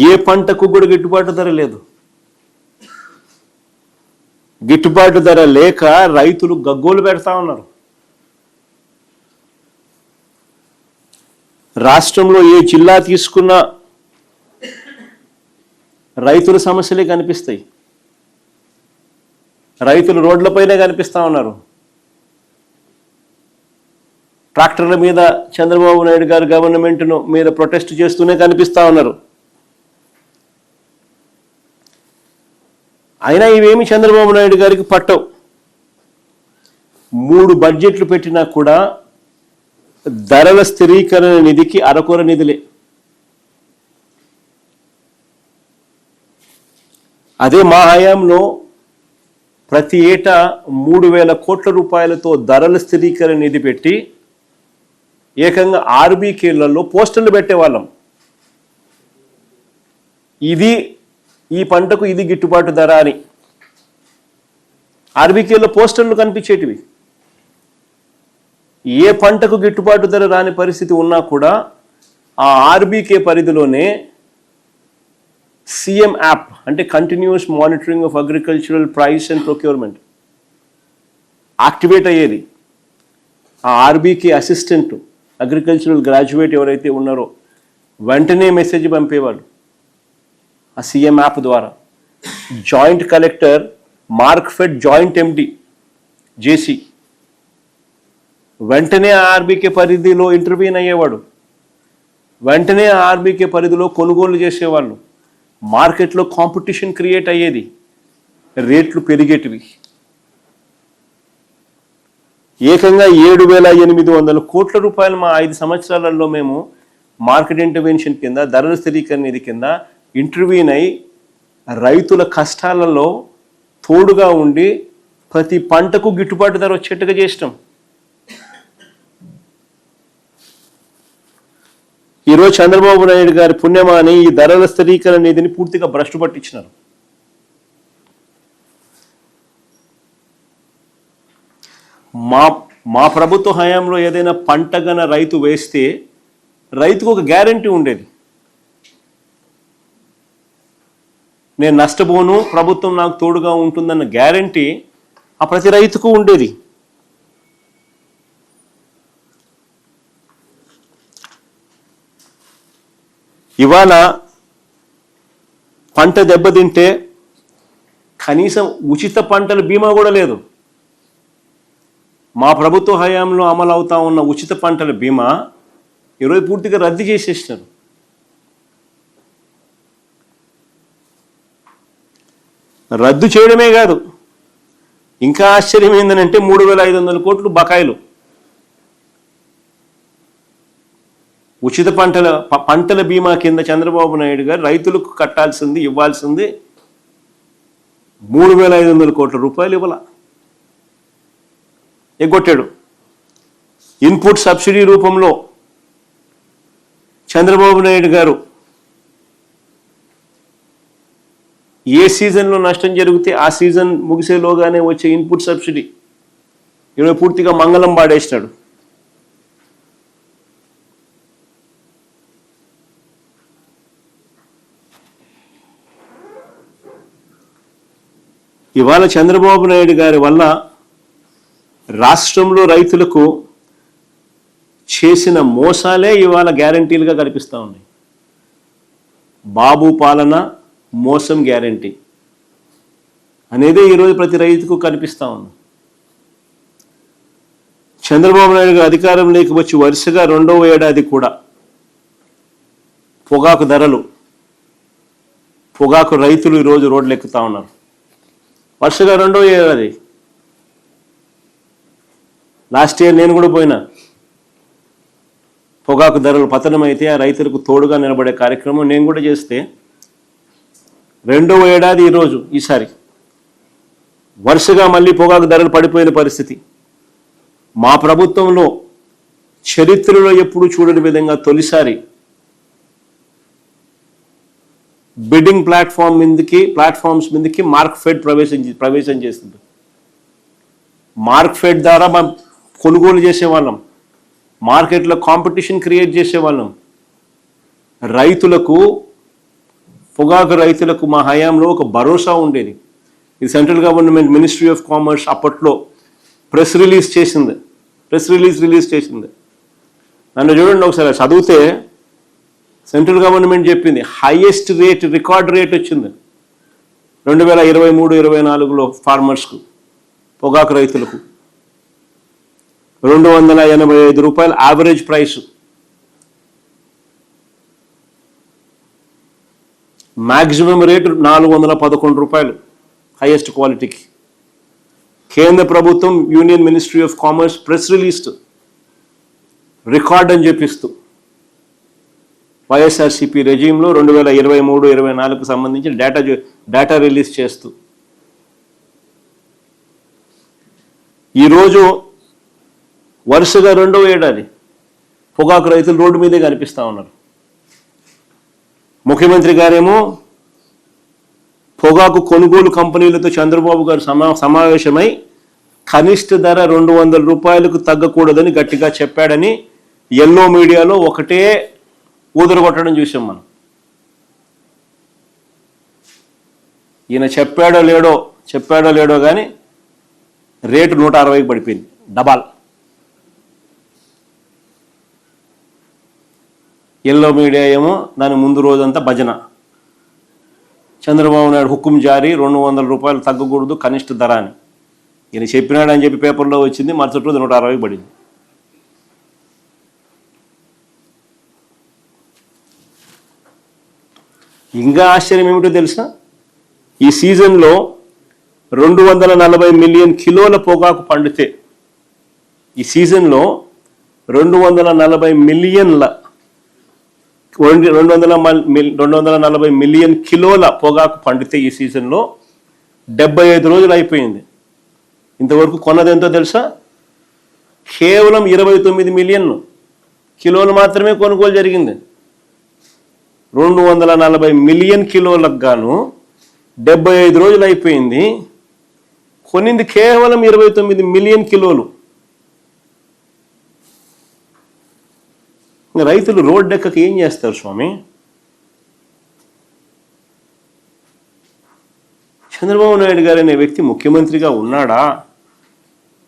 ఏ పంటకు కూడా గిట్టుబాటు ధర లేదు. గిట్టుబాటు ధర లేక రైతులు గగ్గోలు పెడతా ఉన్నారు. రాష్ట్రంలో ఏ జిల్లా తీసుకున్నా రైతుల సమస్యలే కనిపిస్తాయి. రైతులు రోడ్లపైనే కనిపిస్తూ ఉన్నారు. ట్రాక్టర్ల మీద చంద్రబాబు నాయుడు గారు గవర్నమెంట్ను మీద ప్రొటెస్ట్ చేస్తూనే కనిపిస్తూ ఉన్నారు. అయినా ఇవేమి చంద్రబాబు నాయుడు గారికి పట్టవు. 3 బడ్జెట్లు పెట్టినా కూడా ధరల స్థిరీకరణ నిధికి అరకొర నిధులే. అదే మా హయాంలో ప్రతి ఏటా 3,000 కోట్ల రూపాయలతో ధరల స్థిరీకరణ నిధి పెట్టి ఏకంగా ఆర్బీకేలలో పోస్టర్లు పెట్టేవాళ్ళం. ఇది ఈ పంటకు ఇది గిట్టుబాటు ధర అని ఆర్బీకేలో పోస్టర్లు కనిపించేటివి. ఏ పంటకు గిట్టుబాటు ధర రాని పరిస్థితి ఉన్నా కూడా ఆ ఆర్బీకే పరిధిలోనే సిఎం యాప్ అంటే continuous monitoring of agricultural price and procurement activate అయ్యేది. ఆ ఆర్బీకే అసిస్టెంట్ అగ్రికల్చరల్ గ్రాడ్యుయేట్ ఎవరైతే ఉన్నారో వెంటనే మెసేజ్ పంపేవాళ్ళు ఆ సిఎం యాప్ ద్వారా. జాయింట్ కలెక్టర్ మార్క్ఫెడ్ జాయింట్ ఎండి జేసీ వెంటనే ఆర్బీకే పరిధిలో ఇంటర్వ్యూన్ అయ్యేవాడు. వెంటనే ఆర్బీకే పరిధిలో కొనుగోలు చేసేవాళ్ళు. మార్కెట్లో కాంపిటీషన్ క్రియేట్ అయ్యేది, రేట్లు పెరిగేటివి. ఏకంగా 7,800 కోట్ల రూపాయలు మా 5 సంవత్సరాలలో మేము మార్కెట్ ఇంటర్వెన్షన్ కింద ధరల స్థిరీకరణ నిధి కింద ఇంటర్వ్యూన్ అయి రైతుల కష్టాలలో తోడుగా ఉండి ప్రతి పంటకు గిట్టుబాటు ధర వచ్చేట్టుగా చేసినాం. ఈరోజు చంద్రబాబు నాయుడు గారి పుణ్యమాని ఈ ధరల స్థిరీకరణ నిధిని పూర్తిగా భ్రష్టు పట్టించినారు. మా ప్రభుత్వ హయాంలో ఏదైనా పంటగన రైతు వేస్తే రైతుకు ఒక గ్యారంటీ ఉండేది. నేను నష్టపోను, ప్రభుత్వం నాకు తోడుగా ఉంటుందన్న గ్యారంటీ ఆ ప్రతి రైతుకు ఉండేది. ఇవాళ పంట దెబ్బతింటే కనీసం ఉచిత పంటల బీమా కూడా లేదు. మా ప్రభుత్వ హయాంలో అమలు అవుతా ఉన్న ఉచిత పంటల బీమా ఈరోజు పూర్తిగా రద్దు చేసేసినారు. రద్దు చేయడమే కాదు, ఇంకా ఆశ్చర్యం ఏంటంటే 3,500 కోట్లు బకాయిలు. ఉచిత పంటల బీమా కింద చంద్రబాబు నాయుడు గారు రైతులకు కట్టాల్సింది ఇవ్వాల్సింది 3,500 కోట్ల రూపాయలు ఇవ్వాల ఎగ్గొట్టాడు. ఇన్పుట్ సబ్సిడీ రూపంలో చంద్రబాబు నాయుడు గారు ఏ సీజన్లో నష్టం జరిగితే ఆ సీజన్ ముగిసేలోగానే వచ్చే ఇన్పుట్ సబ్సిడీ ఈరోజు పూర్తిగా మంగళం పాడేసినాడు. ఇవాళ చంద్రబాబు నాయుడు గారి వల్ల రాష్ట్రంలో రైతులకు చేసిన మోసాలే ఇవాళ గ్యారంటీలుగా కనిపిస్తూ ఉన్నాయి. బాబు పాలన మోసం గ్యారంటీ అనేదే ఈరోజు ప్రతి రైతుకు కనిపిస్తూ ఉంది. చంద్రబాబు నాయుడు గారు అధికారంలోకి వచ్చి వరుసగా 2వ ఏడాది కూడా పొగాకు రైతులు ఈరోజు రోడ్లు ఎక్కుతూ ఉన్నారు. వరుసగా 2వ ఏడాది. లాస్ట్ ఇయర్ నేను కూడా పోయినా. పొగాకు ధరలు పతనమైతే ఆ రైతులకు తోడుగా నిలబడే కార్యక్రమం నేను కూడా చేస్తే 2వ ఏడాది ఈసారి వరుసగా మళ్ళీ పొగాకు ధరలు పడిపోయిన పరిస్థితి. మా ప్రభుత్వంలో చరిత్రలో ఎప్పుడు చూడని విధంగా తొలిసారి బిడ్డింగ్ ప్లాట్ఫామ్స్ మీదకి మార్క్ఫెడ్ ప్రవేశం చేస్తుంది. మార్క్ఫెడ్ ద్వారా మనం కొనుగోలు చేసేవాళ్ళం, మార్కెట్లో కాంపిటీషన్ క్రియేట్ చేసేవాళ్ళం. రైతులకు పొగాకు రైతులకు మా హయాంలో ఒక భరోసా ఉండేది. ఈ central government ministry of commerce అప్పట్లో ప్రెస్ రిలీజ్ చేసింది. నన్ను చూడండి ఒకసారి చదివితే సెంట్రల్ గవర్నమెంట్ చెప్పింది హైయెస్ట్ రేట్, రికార్డ్ రేట్ వచ్చింది 2023-24లో ఫార్మర్స్కు, పొగాకు రైతులకు 285 రూపాయలు యావరేజ్ ప్రైస్. మ్యాక్సిమం రేటు 411 రూపాయలు హైయెస్ట్ క్వాలిటీకి. కేంద్ర ప్రభుత్వం union ministry of commerce press released record అని చెప్పిస్తూ వైఎస్ఆర్సీపీ రెజీమ్లో 2023-24కు సంబంధించిన డేటా రిలీజ్ చేస్తూ ఈరోజు వరుసగా 2వ ఏడాది పొగాకు రైతులు రోడ్డు మీదే కనిపిస్తూ ఉన్నారు. ముఖ్యమంత్రి గారేమో పొగాకు కొనుగోలు కంపెనీలతో చంద్రబాబు గారు సమావేశమై కనిష్ట ధర 200 రూపాయలకు తగ్గకూడదని గట్టిగా చెప్పాడని ఎల్లో మీడియాలో ఒకటే ఊదరగొట్టడం చూసాం మనం. ఈయన చెప్పాడో లేడో కానీ రేటు 160కి పడిపోయింది, డబాల్. ఎల్లో మీడియా ఏమో దాని ముందు రోజంతా భజన. చంద్రబాబు నాయుడు హుకుం జారీ, 200 రూపాయలు తగ్గకూడదు కనిష్ట ధర అని ఈయన చెప్పినాడని చెప్పి పేపర్లో వచ్చింది. మరుసటి రోజు 160కి పడింది. ఇంకా ఆశ్చర్యం ఏమిటో తెలుసా, ఈ సీజన్లో 240 మిలియన్ కిలోల పొగాకు పండితే, ఈ సీజన్లో 240 మిలియన్ కిలోల పొగాకు పండితే ఈ సీజన్లో 75 రోజులు అయిపోయింది. ఇంతవరకు కొన్నది ఎంతో తెలుసా, కేవలం 29 మిలియన్ కిలోలు మాత్రమే కొనుగోలు జరిగింది. 240 మిలియన్ కిలోలకు గాను 75 రోజులు అయిపోయింది, కొనింది కేవలం 29 మిలియన్ కిలోలు. రైతులు రోడ్డెక్కకి ఏం చేస్తారు స్వామి? చంద్రబాబు నాయుడు గారు అనే వ్యక్తి ముఖ్యమంత్రిగా ఉన్నాడా?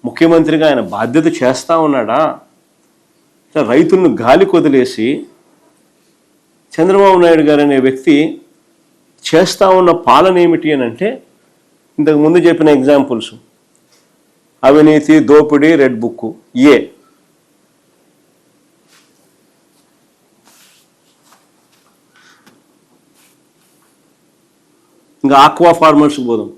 ముఖ్యమంత్రిగా ఆయన బాధ్యత చేస్తూ ఉన్నాడా? రైతులను గాలి కొదిలేసి చంద్రబాబు నాయుడు గారు అనే వ్యక్తి చేస్తూ ఉన్న పాలన ఏమిటి అని అంటే, ఇంతకు ముందు చెప్పిన ఎగ్జాంపుల్స్, అవినీతి, దోపిడీ, రెడ్ బుక్, ఇంకా ఆక్వా ఫార్మర్స్కి పోదాం.